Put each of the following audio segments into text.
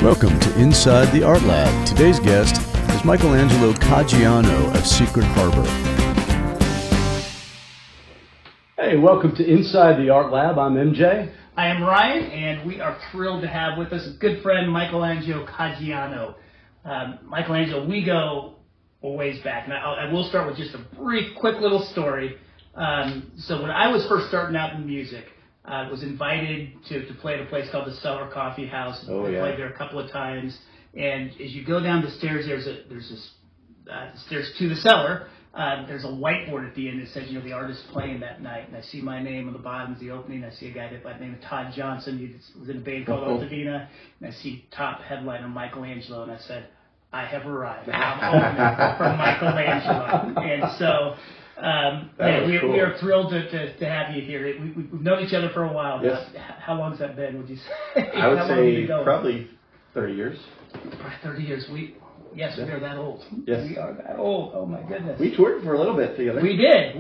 Welcome to Inside the Art Lab. Today's guest is Michelangelo Caggiano of Secret Harbor. Hey, welcome to Inside the Art Lab. I'm MJ. I am Ryan, and we are thrilled to have with us a good friend, Michelangelo Caggiano. Michelangelo, we go a ways back, and I will start with just a brief, quick little story. So when I was first starting out in music, I was invited to play at a place called the Cellar Coffee House. I played there a couple of times. And as you go down the stairs, there's this stairs to the cellar. There's a whiteboard at the end that says, the artist playing that night. And I see my name on the bottom of the opening. I see a guy by the name of Todd Johnson. He was in a band called Altadena. And I see top headliner Michelangelo. And I said, I have arrived. I'm opening for Michelangelo. And so... we are thrilled to have you here. We've known each other for a while. Yes. How long has that been, would you say? I would say probably 30 years. Probably 30 years. We are that old. Yes. We are that old. Oh, my goodness. We toured for a little bit together. We did.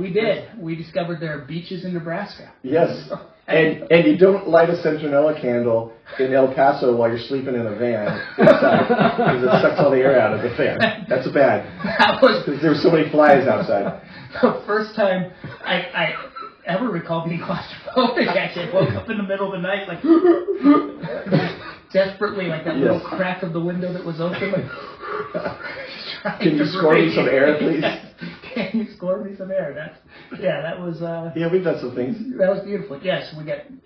We discovered there are beaches in Nebraska. Yes. And you don't light a Centinela candle in El Paso while you're sleeping in a van inside because it sucks all the air out of the fan. That's bad. Because there were so many flies outside. The first time I ever recall being claustrophobic, actually, I woke up in the middle of the night, like, desperately, like that little crack of the window that was open, like, Can you score me some air, please? Can you score me some air? That was... we've done some things. That was beautiful. Yes,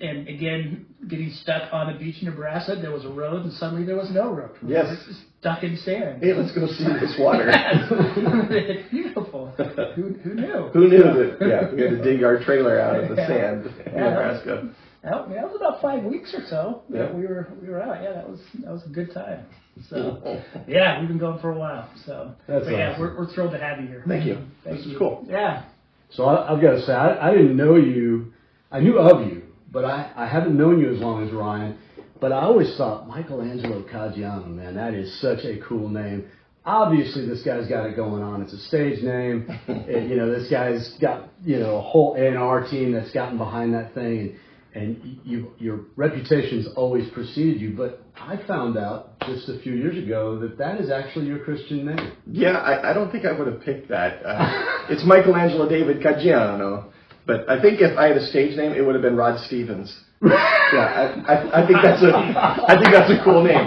and again, getting stuck on a beach in Nebraska, there was a road, and suddenly there was no road. Yes. We were just stuck in sand. Hey, let's go see this water. It's beautiful. Who knew? Who knew that, we had to dig our trailer out of the sand in Nebraska. That was about 5 weeks or so that Yeah. we were out. Yeah, that was a good time. So, we've been going for a while. So, That's awesome. we're thrilled to have you here. Thank you. This is cool. Yeah. So I've got to say, I didn't know you. I knew of you, but I haven't known you as long as Ryan. But I always thought, Michelangelo Caggiano, man, that is such a cool name. Obviously, this guy's got it going on. It's a stage name. And, this guy's got, a whole A&R team that's gotten behind that thing. And your reputation's always preceded you. But I found out just a few years ago that is actually your Christian name. Yeah, I don't think I would have picked that. It's Michelangelo David Caggiano. But I think if I had a stage name, it would have been Rod Stevens. I think that's a cool name.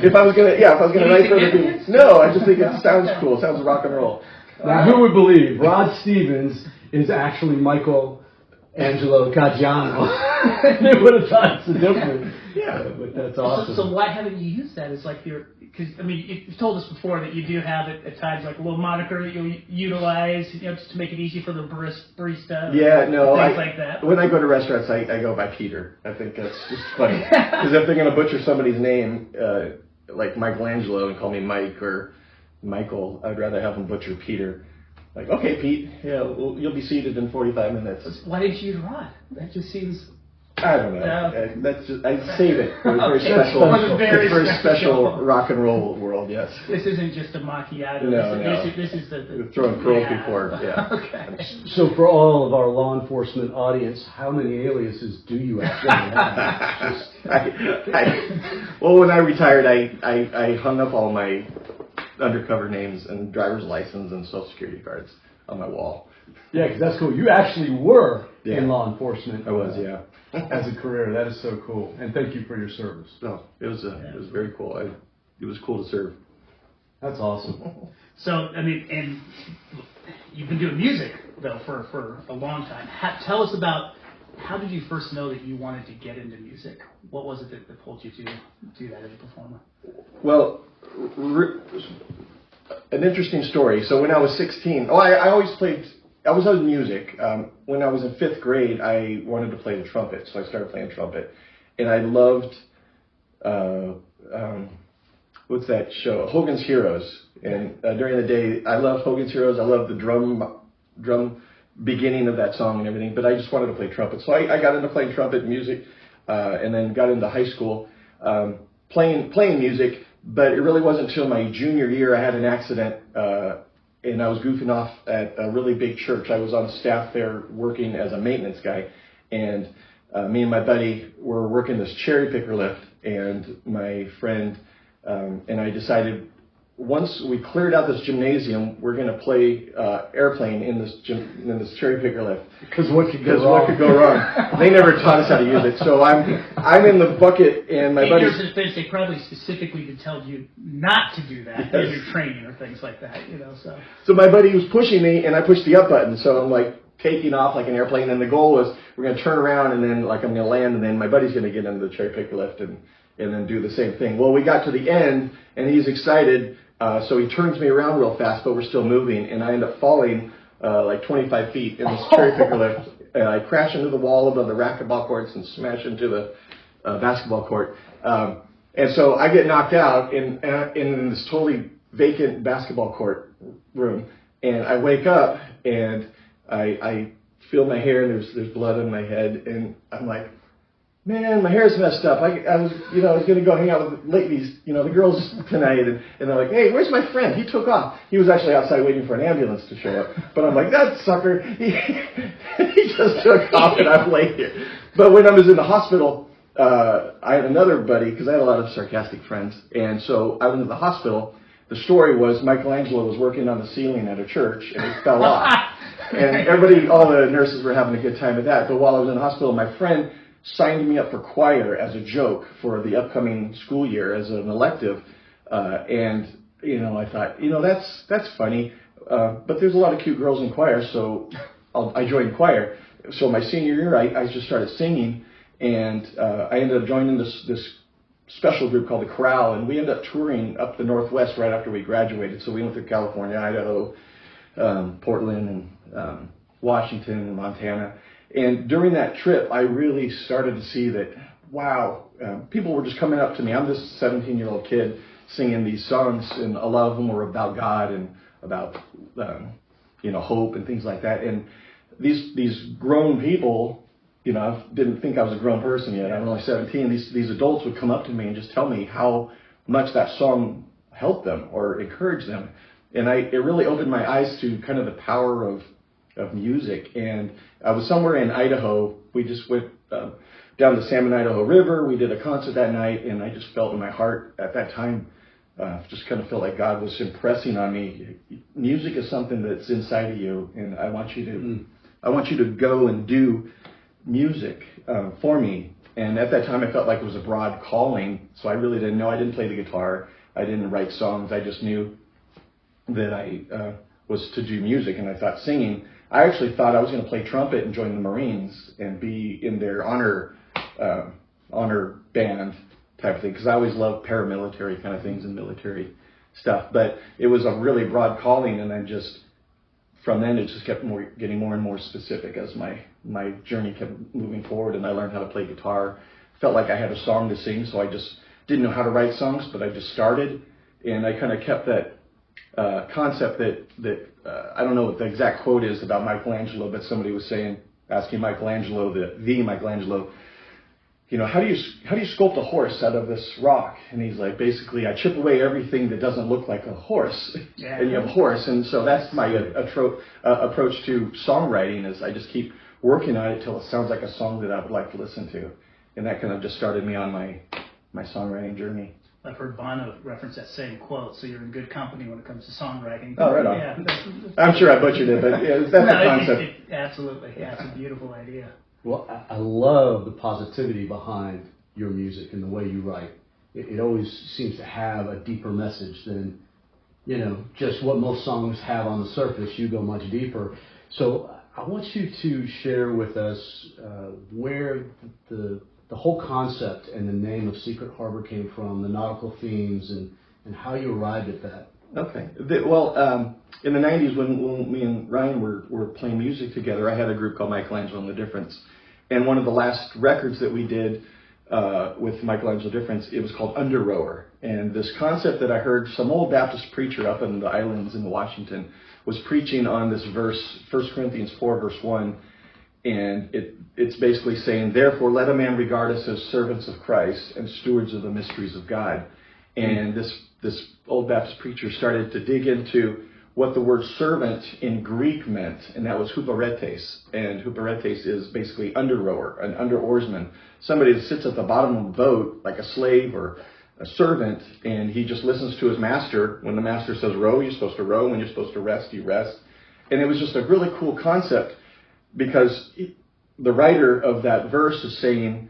If I was gonna write for other people, no, I just think it sounds cool. It sounds rock and roll. Now, who would believe Rod Stevens is actually Michelangelo Caggiano? They would have thought it's different. Yeah, but that's awesome. So why haven't you used that as like because you've told us before that you do have it at times like a little moniker that you'll utilize, just to make it easy for the barista. Yeah, no, things like that. When I go to restaurants, I go by Peter. I think that's just funny because if they're going to butcher somebody's name, like Michelangelo, and call me Mike or Michael, I'd rather have them butcher Peter. Like, okay, Pete, you'll be seated in 45 minutes. Why didn't you use Rod? That just seems... I don't know. That's just, I save it for a very special rock and roll world. Yes. This isn't just a macchiato. No. This is the We're throwing pearls before. Yeah. Okay. So for all of our law enforcement audience, how many aliases do you actually have? Well, when I retired, I hung up all my undercover names and driver's license and social security cards on my wall. Yeah, because that's cool. You actually were in law enforcement. I was, as a career. That is so cool. And thank you for your service. No, it was very cool. It was cool to serve. That's awesome. So, and you've been doing music, though, for a long time. Tell us about, how did you first know that you wanted to get into music? What was it that pulled you to do that as a performer? Well, an interesting story. So when I was 16, I always played... I was on music. When I was in 5th grade, I wanted to play the trumpet, so I started playing trumpet. And I loved, what's that show? Hogan's Heroes. And during the day, I loved Hogan's Heroes. I loved the drum beginning of that song and everything, but I just wanted to play trumpet. So I got into playing trumpet music, and then got into high school playing music, but it really wasn't until my junior year I had an accident, and I was goofing off at a really big church. I was on staff there working as a maintenance guy, and me and my buddy were working this cherry picker lift, and my friend and I decided once we cleared out this gymnasium, we're going to play airplane in this cherry picker lift. Because what could go wrong? What could go wrong? They never taught us how to use it. So I'm in the bucket, and my buddy. They probably specifically told you not to do that in your training or things like that, you know. So my buddy was pushing me, and I pushed the up button. So I'm like taking off like an airplane, and the goal was we're going to turn around, and then like I'm going to land, and then my buddy's going to get into the cherry picker lift and then do the same thing. Well, we got to the end, and he's excited. So he turns me around real fast, but we're still moving, and I end up falling like 25 feet in this cherry picker lift. And I crash into the wall above the racquetball courts and smash into the basketball court. And so I get knocked out in this totally vacant basketball court room, and I wake up and I feel my hair, and there's blood on my head, and I'm like, man, my hair's messed up. I was going to go hang out with ladies, the girls tonight. And they're like, hey, where's my friend? He took off. He was actually outside waiting for an ambulance to show up. But I'm like, that sucker, he just took off and I'm late here. But when I was in the hospital, I had another buddy, because I had a lot of sarcastic friends. And so I went to the hospital. The story was Michelangelo was working on the ceiling at a church and it fell off. And all the nurses were having a good time with that. But while I was in the hospital, my friend signed me up for choir as a joke for the upcoming school year as an elective, and I thought, that's funny, but there's a lot of cute girls in choir, so I joined choir. So my senior year, I just started singing, and I ended up joining this special group called the Corral, and we ended up touring up the Northwest right after we graduated. So we went through California, Idaho, Portland, and Washington, and Montana. And during that trip, I really started to see that, wow, people were just coming up to me. I'm this 17-year-old kid singing these songs, and a lot of them were about God and about, hope and things like that. And these grown people, I didn't think I was a grown person yet. I'm only 17. These adults would come up to me and just tell me how much that song helped them or encouraged them. And it really opened my eyes to kind of the power of music. And I was somewhere in Idaho. We just went down the Salmon, Idaho River. We did a concert that night, and I just felt in my heart at that time, just kind of felt like God was impressing on me. Music is something that's inside of you, and I want you to go and do music for me. And at that time, I felt like it was a broad calling, so I really didn't know. I didn't play the guitar. I didn't write songs. I just knew that I was to do music, and I thought singing. I actually thought I was going to play trumpet and join the Marines and be in their honor band type of thing, because I always loved paramilitary kind of things and military stuff. But it was a really broad calling, and then from then it just kept getting more and more specific as my journey kept moving forward, and I learned how to play guitar. Felt like I had a song to sing, so I just didn't know how to write songs, but I just started, and I kind of kept that concept that I don't know what the exact quote is about Michelangelo, but somebody was asking Michelangelo, the Michelangelo, how do you sculpt a horse out of this rock? And he's like, basically, I chip away everything that doesn't look like a horse, and you have a horse. And so that's my approach to songwriting, is I just keep working on it till it sounds like a song that I would like to listen to, and that kind of just started me on my songwriting journey. I've heard Bono reference that same quote, so you're in good company when it comes to songwriting. Oh, right on. Yeah, I'm sure I butchered it, but yeah, that's the concept. Absolutely. Yeah, it's a beautiful idea. Well, I love the positivity behind your music and the way you write. It always seems to have a deeper message than, just what most songs have on the surface. You go much deeper. So I want you to share with us where the whole concept and the name of Secret Harbor came from, the nautical themes, and how you arrived at that. Okay. In the 90s, when me and Ryan were playing music together, I had a group called Michelangelo and the Difference. And one of the last records that we did with Michelangelo Difference, it was called Under Rower. And this concept that I heard some old Baptist preacher up in the islands in Washington was preaching on this verse, 1 Corinthians 4, verse 1. And it's basically saying, therefore, let a man regard us as servants of Christ and stewards of the mysteries of God. And this old Baptist preacher started to dig into what the word servant in Greek meant, and that was huperetes. And huperetes is basically under rower, an under oarsman, somebody that sits at the bottom of the boat like a slave or a servant, and he just listens to his master. When the master says row, you're supposed to row. When you're supposed to rest, you rest. And it was just a really cool concept, because the writer of that verse is saying,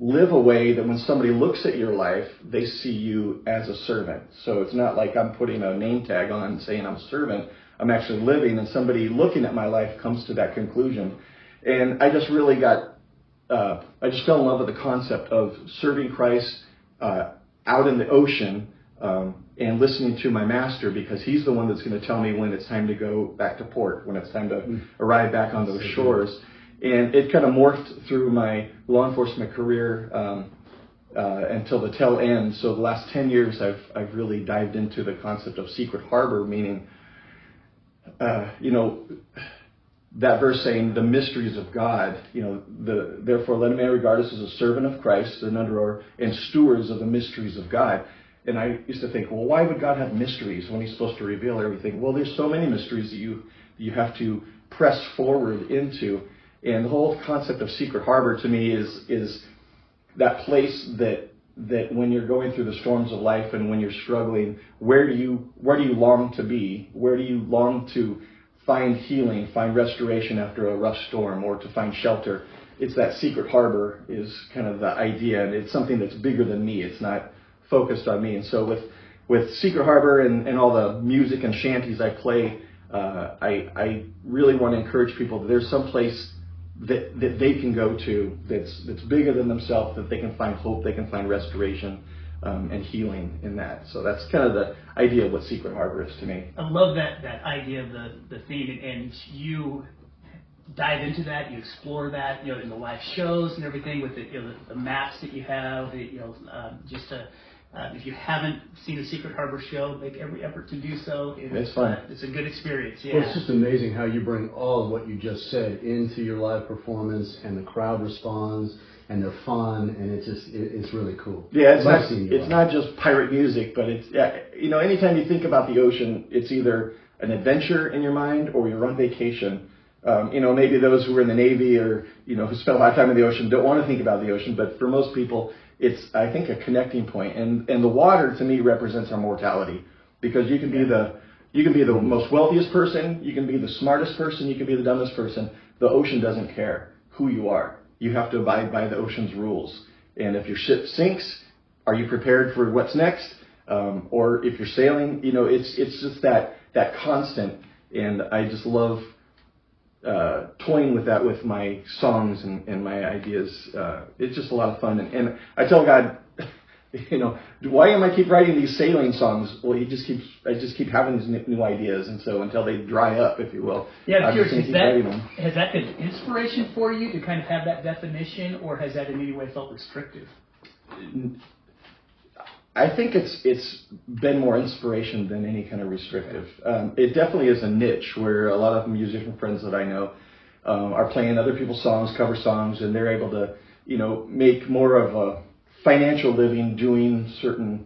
live a way that when somebody looks at your life, they see you as a servant. So it's not like I'm putting a name tag on saying I'm a servant. I'm actually living, and somebody looking at my life comes to that conclusion. And I just really I just fell in love with the concept of serving Christ out in the ocean, and listening to my master, because he's the one that's going to tell me when it's time to go back to port, when it's time to arrive back on those shores. And it kind of morphed through my law enforcement career until the tail end. So the last 10 years, I've really dived into the concept of secret harbor, meaning, that verse saying the mysteries of God, therefore let a man regard us as a servant of Christ, an under rower, and stewards of the mysteries of God. And I used to think, well, why would God have mysteries when he's supposed to reveal everything? Well, there's so many mysteries that you have to press forward into. And the whole concept of secret harbor to me is that place that when you're going through the storms of life and when you're struggling, where do you long to be? Where do you long to find healing, find restoration after a rough storm, or to find shelter? It's that secret harbor is kind of the idea, and it's something that's bigger than me. It's not focused on me. And so with Secret Harbor and all the music and shanties I play, I really want to encourage people that there's some place that they can go to that's bigger than themselves, that they can find hope, they can find restoration and healing in that. So that's kind of the idea of what Secret Harbor is to me. I love that idea of the theme, and you dive into that, you explore that, in the live shows and everything with the maps that you have, if you haven't seen a Secret Harbor show, make every effort to do so. It's fun. It's a good experience. Yeah. Well, it's just amazing how you bring all of what you just said into your live performance, and the crowd responds, and they're fun, and it's really cool. Yeah, it's not just pirate music, but it's anytime you think about the ocean, it's either an adventure in your mind or you're on vacation. Maybe those who are in the Navy or who spend a lot of time in the ocean don't want to think about the ocean, but for most people, it's, I think, a connecting point. And the water to me represents our mortality, because you can be the most wealthiest person, you can be the smartest person, you can be the dumbest person. The ocean doesn't care who you are. You have to abide by the ocean's rules. And if your ship sinks, are you prepared for what's next? Or if you're sailing, it's just that constant. And I just love toying with that with my songs and my ideas. It's just a lot of fun. And I tell God, why am I keep writing these sailing songs? Well, I just keep having these new ideas, and so until they dry up, if you will. Yeah, I'm curious, has that been inspiration for you to kind of have that definition, or has that in any way felt restrictive? I think it's been more inspiration than any kind of restrictive. It definitely is a niche where a lot of musician friends that I know are playing other people's songs, cover songs, and they're able to, make more of a financial living doing certain,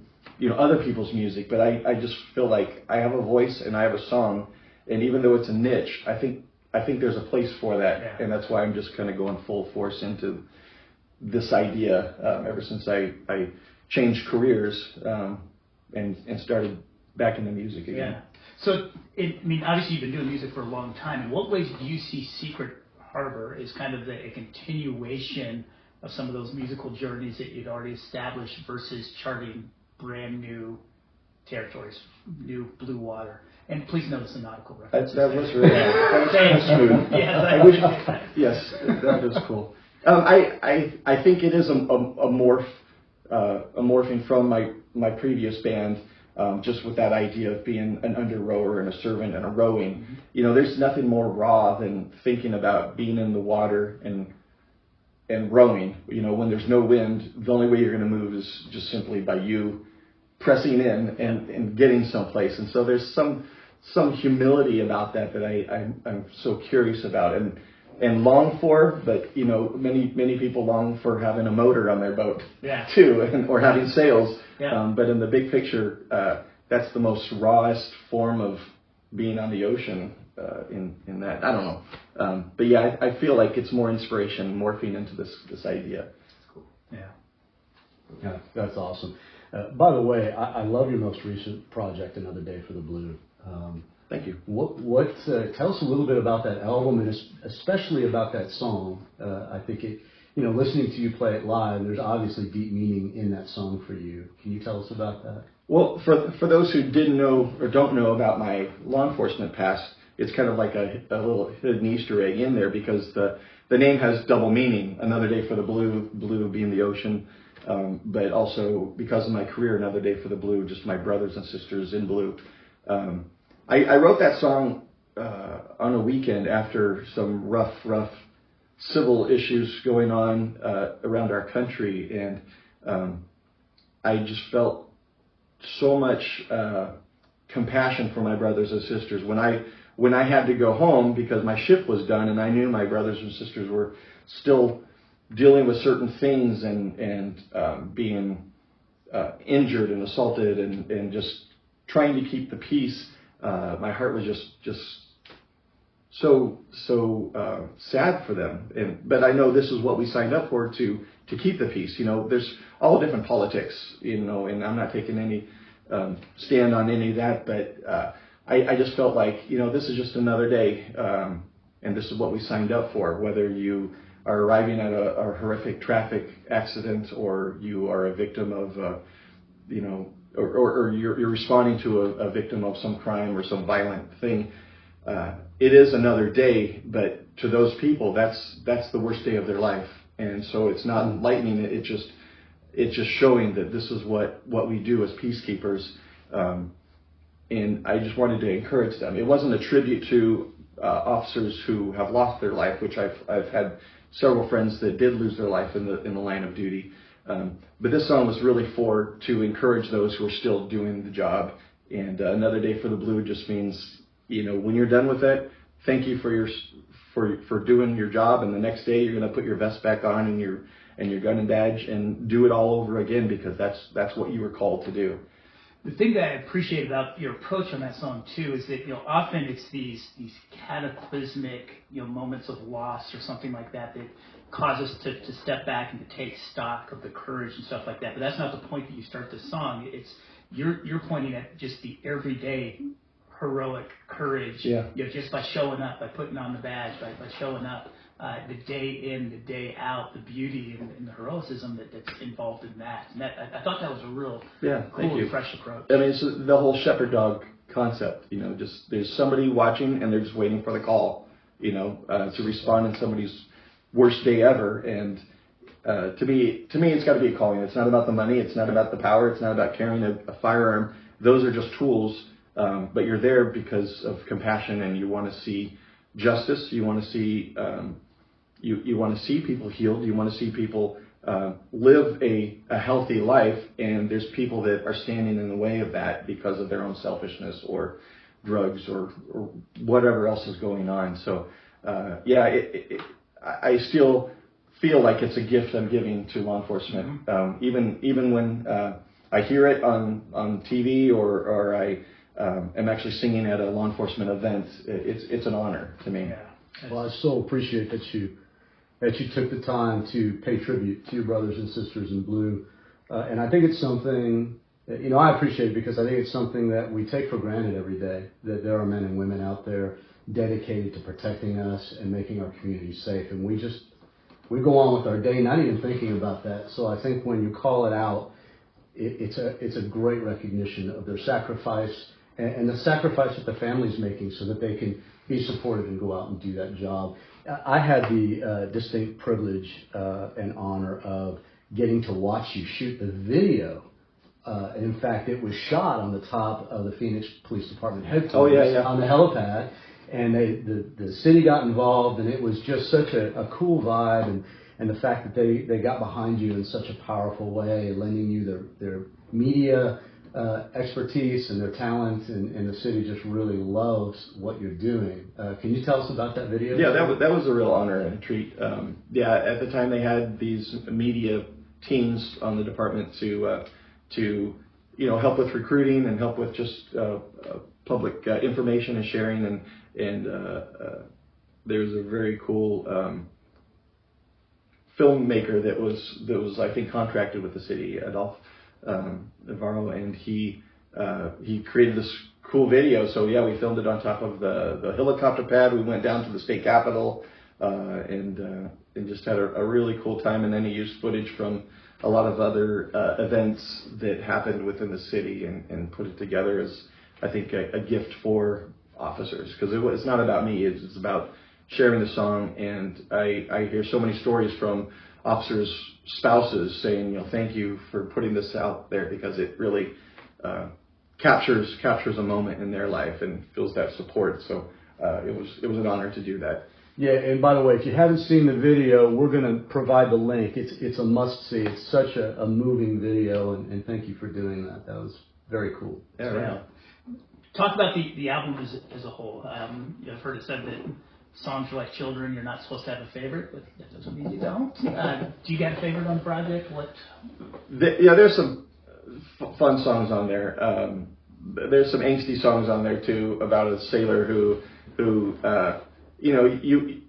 other people's music. But I just feel like I have a voice and I have a song, and even though it's a niche, I think there's a place for that, yeah. And that's why I'm just kind of going full force into this idea ever since I changed careers and started back into music again. Yeah. So, obviously you've been doing music for a long time. In what ways do you see Secret Harbor as kind of a continuation of some of those musical journeys that you'd already established versus charting brand new territories, new blue water? And please notice the nautical reference. That was really that's smooth. Yes, that is cool. I think it is a morphing from my previous band, just with that idea of being an under rower and a servant and a rowing. Mm-hmm. There's nothing more raw than thinking about being in the water and rowing. When there's no wind, the only way you're going to move is just simply by you pressing in and getting someplace. And so there's some humility about that I'm so curious about and long for, but many people long for having a motor on their boat, yeah, too, or having sails. Yeah. But in the big picture, that's the most rawest form of being on the ocean in that. I don't know. But yeah, I feel like it's more inspiration morphing into this idea. Yeah. Yeah, that's awesome. By the way, I love your most recent project, Another Day for the Blue. Thank you. What tell us a little bit about that album, and especially about that song. I think it, listening to you play it live, there's obviously deep meaning in that song for you. Can you tell us about that? Well, for those who didn't know or don't know about my law enforcement past, it's kind of like a little hidden Easter egg in there, because the name has double meaning. Another day for the blue being the ocean, but also because of my career, Another Day for the Blue, just my brothers and sisters in blue. I wrote that song on a weekend after some rough civil issues going on around our country, and I just felt so much compassion for my brothers and sisters when I had to go home because my shift was done, and I knew my brothers and sisters were still dealing with certain things and being injured and assaulted and just trying to keep the peace. My heart was just so sad for them. But I know this is what we signed up for, to keep the peace. There's all different politics, and I'm not taking any stand on any of that, but I just felt like, this is just another day, and this is what we signed up for, whether you are arriving at a horrific traffic accident, or you are a victim of, or you're responding to a victim of some crime or some violent thing. It is another day, but to those people, that's the worst day of their life. And so it's not enlightening. It's just showing that this is what we do as peacekeepers. And I just wanted to encourage them. It wasn't a tribute to officers who have lost their life, which I've had several friends that did lose their life in the line of duty. But this song was really to encourage those who are still doing the job. And Another Day for the Blue just means, when you're done with it, thank you for doing your job, and the next day you're going to put your vest back on and your gun and badge and do it all over again, because that's what you were called to do. The thing that I appreciate about your approach on that song too is that often it's these cataclysmic moments of loss or something like that cause us to step back and to take stock of the courage and stuff like that. But that's not the point that you start the song. It's you're pointing at just the everyday heroic courage, just by showing up, by putting on the badge, by showing up, the day in, the day out, the beauty and the heroism that's involved in that. And I thought that was a real cool, fresh approach. I mean, it's the whole shepherd dog concept. Just there's somebody watching and they're just waiting for the call, to respond in somebody's worst day ever. And to me, it's got to be a calling. It's not about the money. It's not about the power. It's not about carrying a firearm. Those are just tools. But you're there because of compassion, and you want to see justice. You want to see you want to see people healed. You want to see people live a healthy life. And there's people that are standing in the way of that because of their own selfishness or drugs or whatever else is going on. So I still feel like it's a gift I'm giving to law enforcement. Even when I hear it on TV or I am actually singing at a law enforcement event, it's an honor to me. Yeah. Well, I so appreciate that you took the time to pay tribute to your brothers and sisters in blue, and I think it's something that, I appreciate it because I think it's something that we take for granted every day, that there are men and women out there dedicated to protecting us and making our community safe, and we go on with our day not even thinking about that. So I think when you call it out, it's a great recognition of their sacrifice and the sacrifice that the family's making so that they can be supported and go out and do that job. I had the distinct privilege and honor of getting to watch you shoot the video. And in fact, it was shot on the top of the Phoenix Police Department headquarters on the helipad. And the city got involved, and it was just such a cool vibe. And the fact that they got behind you in such a powerful way, lending you their media expertise and their talent, and the city just really loves what you're doing. Can you tell us about that video? Yeah, that was a real honor and a treat. At the time they had these media teams on the department to help with recruiting and help with just public information and sharing, and there's a very cool filmmaker that was I think contracted with the city, Adolphe Navarro, and he created this cool video. So yeah, we filmed it on top of the helicopter pad. We went down to the state capitol and just had a really cool time. And then he used footage from a lot of other events that happened within the city and put it together as, I think, a gift for officers, because it's not about me. It's about sharing the song. And I hear so many stories from officers' spouses saying, thank you for putting this out there, because it really captures a moment in their life and feels that support. So it was an honor to do that. Yeah, and by the way, if you haven't seen the video, we're going to provide the link. It's a must-see. It's such a moving video, and thank you for doing that. That was very cool. Yeah, right. Talk about the album as a whole. I've heard it said that songs are like children. You're not supposed to have a favorite, but that doesn't mean you don't. Do you got a favorite on the project? There's some fun songs on there. There's some angsty songs on there too, about a sailor who you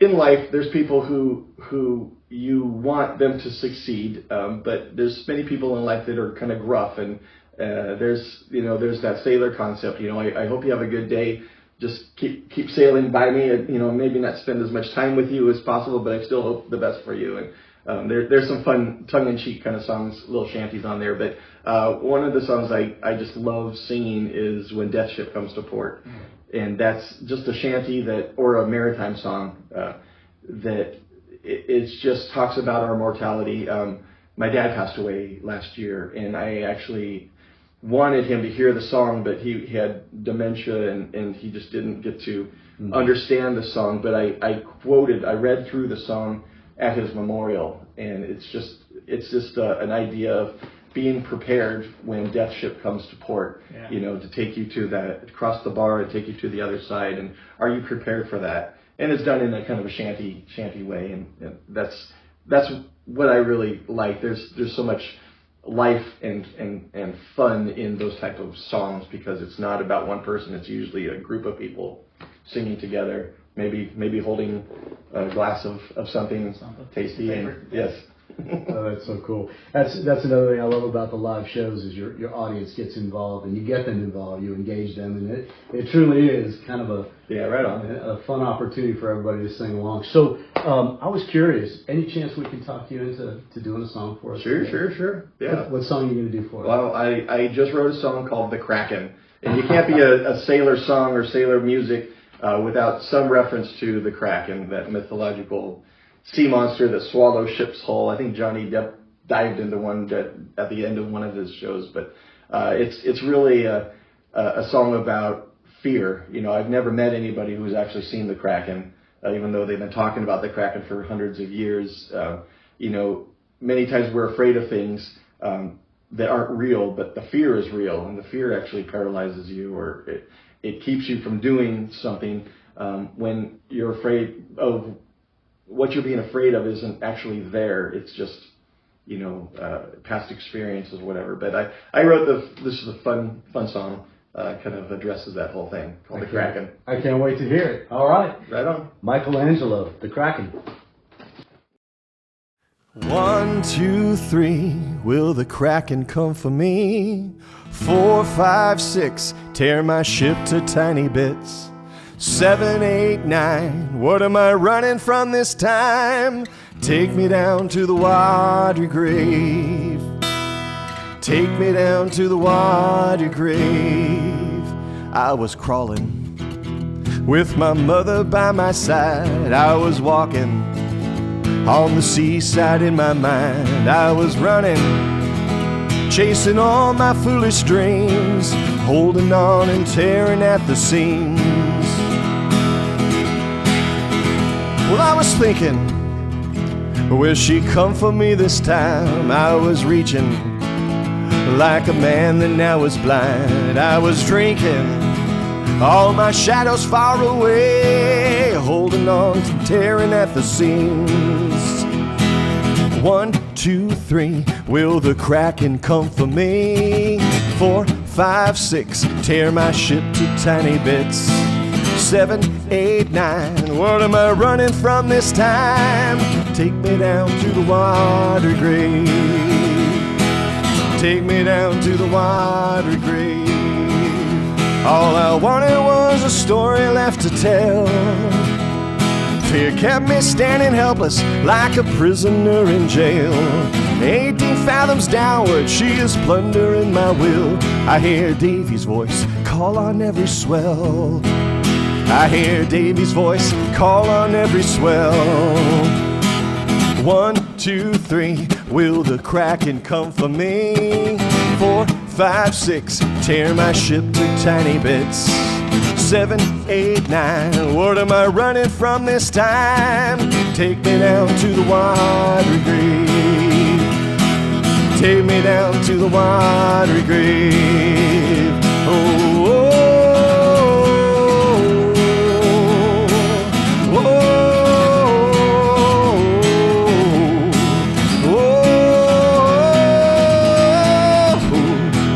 in life, there's people who you want them to succeed, but there's many people in life that are kind of gruff, and there's that sailor concept. I hope you have a good day. Just keep sailing by me, and maybe not spend as much time with you as possible, but I still hope the best for you. And there's some fun tongue-in-cheek kind of songs, little shanties on there. But one of the songs I just love singing is When Death Ship Comes to Port. And that's just a shanty or a maritime song that it just talks about our mortality. My dad passed away last year, and I actually wanted him to hear the song, but he had dementia and he just didn't get to understand the song. But I read through the song at his memorial, and it's just an idea of being prepared when death ship comes to port, to take you across the bar and take you to the other side. And are you prepared for that? And it's done in a kind of a shanty way. And that's what I really like. There's so much life and fun in those type of songs, because it's not about one person. It's usually a group of people singing together, maybe holding a glass of something tasty. And, yes. Oh, that's so cool. That's another thing I love about the live shows is your audience gets involved, and you get them involved, you engage them, and it truly is kind of a fun opportunity for everybody to sing along. So I was curious, any chance we can talk you into doing a song for us? Sure. Yeah. What song are you going to do for us? Well, I just wrote a song called The Kraken, and you can't be a sailor song or sailor music without some reference to the Kraken, that mythological sea monster that swallows ships whole. I think Johnny Depp dived into one at the end of one of his shows, but it's really a song about fear. I've never met anybody who's actually seen the Kraken, even though they've been talking about the Kraken for hundreds of years. Many times we're afraid of things that aren't real, but the fear is real, and the fear actually paralyzes you, or it keeps you from doing something when you're afraid of what you're being afraid of isn't actually there. It's just, past experiences, whatever. But I wrote this is a fun song, kind of addresses that whole thing, called The Kraken. I can't wait to hear it. All right. Right on. Michelangelo, The Kraken. 1, 2, 3, will the Kraken come for me? 4, 5, 6, tear my ship to tiny bits. 7, 8, 9, what am I running from this time? Take me down to the watery grave. Take me down to the watery grave. I was crawling with my mother by my side. I was walking on the seaside in my mind. I was running, chasing all my foolish dreams, holding on and tearing at the seams. Well, I was thinking, will she come for me this time? I was reaching like a man that now is blind. I was drinking all my shadows far away, holding on to tearing at the seams. 1, 2, 3, will the Kraken come for me? 4, 5, 6, tear my ship to tiny bits. 7, 8, 9, what am I running from this time? Take me down to the water grave. Take me down to the water grave. All I wanted was a story left to tell. Fear kept me standing helpless like a prisoner in jail. 18 fathoms downward, she is plundering my will. I hear Davy's voice call on every swell. I hear Davy's voice call on every swell. 1, 2, 3, will the Kraken come for me? 4, 5, 6, tear my ship to tiny bits. 7, 8, 9, what am I running from this time? Take me down to the water grave. Take me down to the water grave. Oh, oh,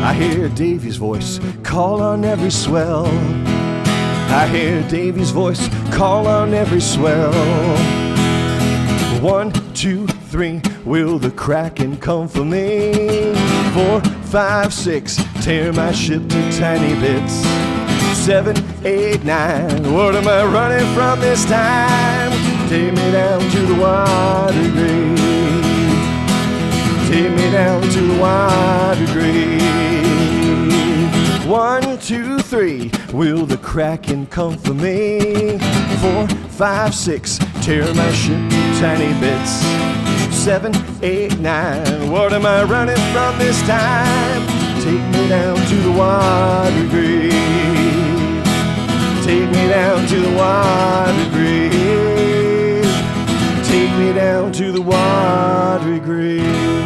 I hear Davy's voice call on every swell. I hear Davy's voice call on every swell. 1, 2, 3, will the Kraken come for me? 4, 5, 6, tear my ship to tiny bits. 7, 8, 9, what am I running from this time? Take me down to the water grave. Take me down to the water grave. 1, 2, 3, will the Kraken come for me? 4, 5, 6, tear my ship to tiny bits. 7, 8, 9, what am I running from this time? Take me down to the water grave. Take me down to the water grave. Take me down to the water grave.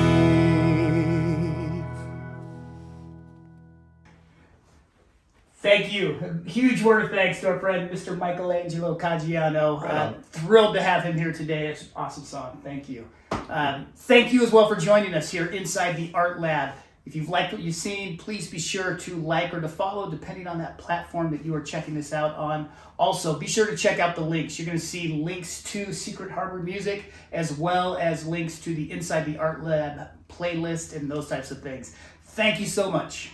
Thank you. A huge word of thanks to our friend, Mr. Michelangelo Caggiano. Thrilled to have him here today. It's an awesome song. Thank you. Thank you as well for joining us here inside the Art Lab. If you've liked what you've seen, please be sure to like or to follow, depending on that platform that you are checking this out on. Also, be sure to check out the links. You're going to see links to Secret Harbor music, as well as links to the Inside the Art Lab playlist and those types of things. Thank you so much.